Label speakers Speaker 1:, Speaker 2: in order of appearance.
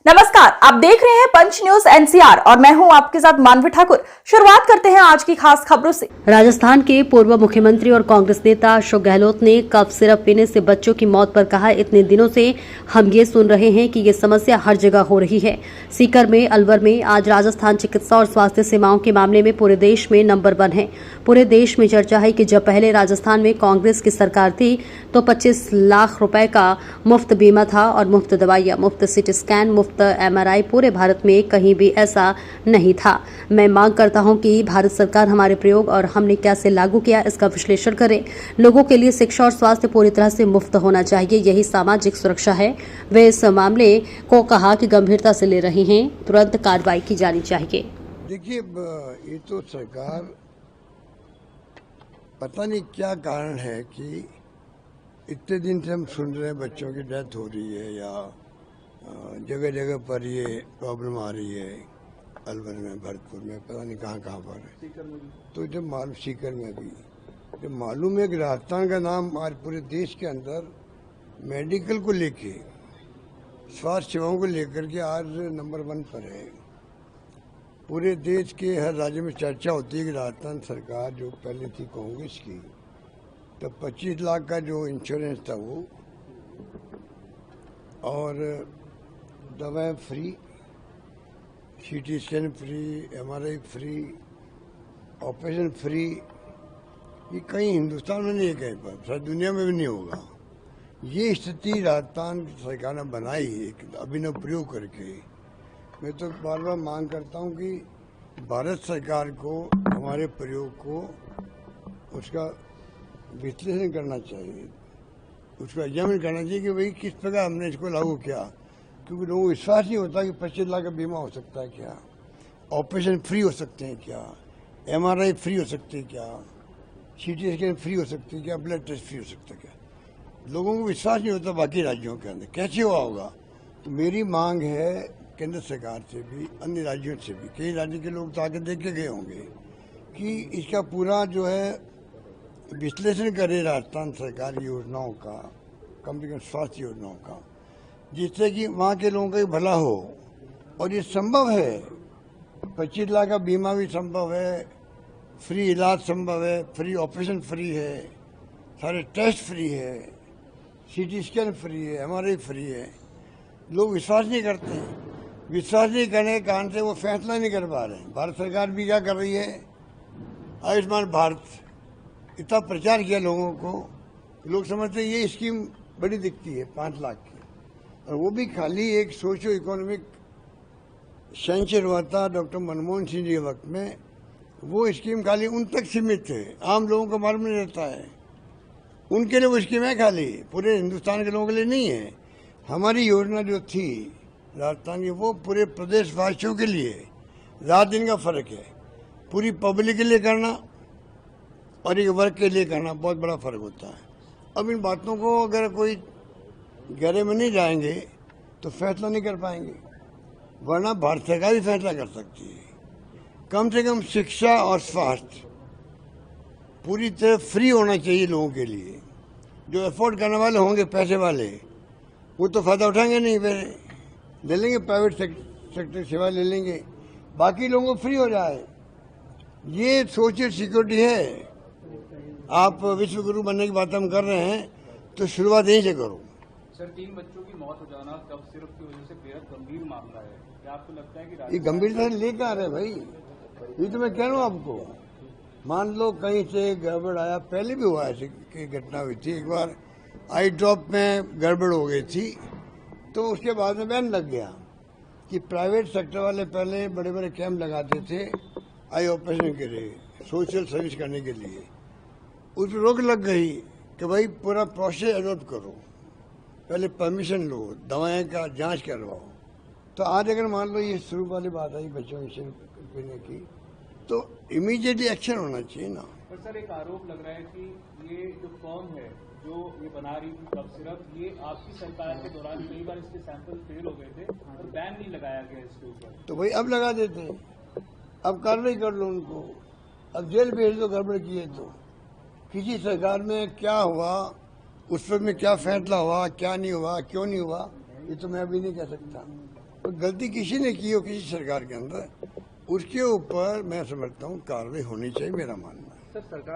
Speaker 1: नमस्कार, आप देख रहे हैं पंच न्यूज एनसीआर और मैं हूं आपके साथ मानवी ठाकुर। शुरुआत करते हैं आज की खास खबरों से।
Speaker 2: राजस्थान के पूर्व मुख्यमंत्री और कांग्रेस नेता अशोक गहलोत ने कफ सिरप पीने से बच्चों की मौत पर कहा, इतने दिनों से हम ये सुन रहे हैं कि ये समस्या हर जगह हो रही है। सीकर में, अलवर में आज राजस्थान चिकित्सा और स्वास्थ्य सेवाओं के मामले में पूरे देश में नंबर 1 है। पूरे देश में चर्चा है कि जब पहले राजस्थान में कांग्रेस की सरकार थी तो 25 लाख रुपए का मुफ्त बीमा था और मुफ्त दवाइयां, मुफ्त सिटी स्कैन, मुफ्त MRI। पूरे भारत में कहीं भी ऐसा नहीं था। मैं मांग करता हूं कि भारत सरकार हमारे प्रयोग और हमने कैसे लागू किया इसका विश्लेषण करे। लोगों के लिए शिक्षा और स्वास्थ्य पूरी तरह से मुफ्त होना चाहिए, यही सामाजिक सुरक्षा है। वे इस मामले को कहा कि गंभीरता से ले रहे हैं, तुरंत कार्रवाई की जानी चाहिए।
Speaker 3: देखिए, ये तो सरकार पता नहीं क्या कारण है कि इतने दिन से हम सुन रहे हैं बच्चों की डेथ हो रही है या जगह जगह पर ये प्रॉब्लम आ रही है। अलवर में, भरतपुर में, पता नहीं कहाँ कहाँ पर है। तो जब मालूम, सीकर में भी जब मालूम है कि राजस्थान का नाम आज पूरे देश के अंदर मेडिकल को लेके, स्वास्थ्य सेवाओं को लेकर के आज नंबर 1 पर है। पूरे देश के हर राज्य में चर्चा होती है कि राजस्थान सरकार जो पहले थी कांग्रेस की, तो 25 लाख का जो इंश्योरेंस था वो, और दवाएं free, CT scan free, MRI free, operation free. ये कहीं हिंदुस्तान में नहीं है, कहीं पर सारी दुनिया में भी नहीं होगा। ये स्थिति राजस्थान सरकार ने बनाई एक अभिनव प्रयोग करके। मैं तो बार बार मांग करता हूँ कि भारत सरकार को हमारे प्रयोग को उसका विश्लेषण करना चाहिए, उसका एग्जामिन करना चाहिए कि भाई किस प्रकार हमने इसको लागू किया। क्योंकि लोगों को विश्वास नहीं होता कि 25 लाख का बीमा हो सकता है क्या, ऑपरेशन फ्री हो सकते हैं क्या, MRI फ्री हो सकती है क्या, CT स्कैन फ्री हो सकती है क्या, ब्लड टेस्ट फ्री हो सकता है क्या। लोगों को विश्वास नहीं होता बाकी राज्यों के अंदर कैसे हुआ होगा। तो मेरी मांग है केंद्र सरकार से भी, अन्य राज्यों से भी, कई राज्य के लोग तो आके देख के गए होंगे, कि इसका पूरा जो है विश्लेषण करे राजस्थान सरकार योजनाओं का, कम से कम स्वास्थ्य योजनाओं का, जिससे कि वहाँ के लोगों का भी भला हो। और ये संभव है, 25 लाख का बीमा भी संभव है, फ्री इलाज संभव है, फ्री ऑपरेशन फ्री है, सारे टेस्ट फ्री है, CT स्कैन फ्री है, MRI फ्री है। लोग विश्वास नहीं करते हैं। विश्वास नहीं करने के कारण से वो फैसला नहीं कर पा रहे हैं। भारत सरकार भी क्या कर रही है, आयुष्मान भारत इतना प्रचार किया लोगों को, लोग समझते हैं ये स्कीम बड़ी दिखती है 5 लाख की, और वो भी खाली एक सोशो इकोनॉमिक सेंचर हुआ था डॉक्टर मनमोहन सिंह जी के वक्त में। वो स्कीम खाली उन तक सीमित है, आम लोगों को मालूम नहीं रहता है। उनके लिए वो स्कीम है, खाली पूरे हिंदुस्तान के लोगों के लिए नहीं है। हमारी योजना जो थी राजस्थान की, वो पूरे प्रदेश वासियों के लिए, रात दिन का फर्क है। पूरी पब्लिक के लिए करना और एक वर्ग के लिए करना बहुत बड़ा फर्क होता है। अब इन बातों को अगर कोई गहरे में नहीं जाएंगे तो फैसला नहीं कर पाएंगे, वरना भारत सरकार ही फैसला कर सकती है। कम से कम शिक्षा और स्वास्थ्य पूरी तरह फ्री होना चाहिए लोगों के लिए। जो अफोर्ड करने वाले होंगे, पैसे वाले, वो तो फायदा उठाएंगे नहीं, फिर ले लेंगे प्राइवेट सेक्टर सेवा ले लेंगे, बाकी लोगों को फ्री हो जाए। ये सोशल सिक्योरिटी है। आप विश्व गुरु बनने की बात हम कर रहे हैं तो शुरुआत यहीं से करो।
Speaker 4: सर, 3 बच्चों की मौत हो जाना कफ सिरप की वजह से बेहद गंभीर मामला है। क्या आपको लगता है कि
Speaker 3: ये गंभीरता से लेकर आ रहे भाई? ये तो मैं कह रहा हूँ आपको। मान लो कहीं से गड़बड़ आया, पहले भी हुआ ऐसी की घटना हुई थी। एक बार आई ड्रॉप में गड़बड़ हो गई थी, तो उसके बाद में बैन लग गया कि प्राइवेट सेक्टर वाले पहले बड़े बड़े कैंप लगाते थे आई ऑपरेशन के लिए, सोशल सर्विस करने के लिए। उस पर रोक लग गई कि भाई पूरा प्रोसेस अडॉप्ट करो, पहले परमिशन लो, दवाएं का जांच करवाओ। तो आज अगर मान लो ये शुरू वाली बात आई बच्चों की सिरप पीने की, तो इमीडिएटली एक्शन होना चाहिए ना।
Speaker 4: पर सर, एक आरोप लग रहा है कि ये जो फर्म है जो ये बना रही थी कफ सिरप, ये आपकी सरकार के दौरान कई बार इसके सैंपल फेल हो गए थे और बैन नहीं लगाया गया इसके ऊपर।
Speaker 3: तो भाई अब लगा देते, अब कार्रवाई कर लो उनको, अब जेल भेज दो गड़बड़ किए तो। किसी सरकार में क्या हुआ, उस पर में क्या फैसला हुआ, क्या नहीं हुआ, क्यों नहीं हुआ, ये तो मैं अभी नहीं कह सकता। तो गलती किसी ने की हो किसी सरकार के अंदर, उसके ऊपर मैं समझता हूँ कार्रवाई होनी चाहिए, मेरा मानना है।
Speaker 4: सर सरकार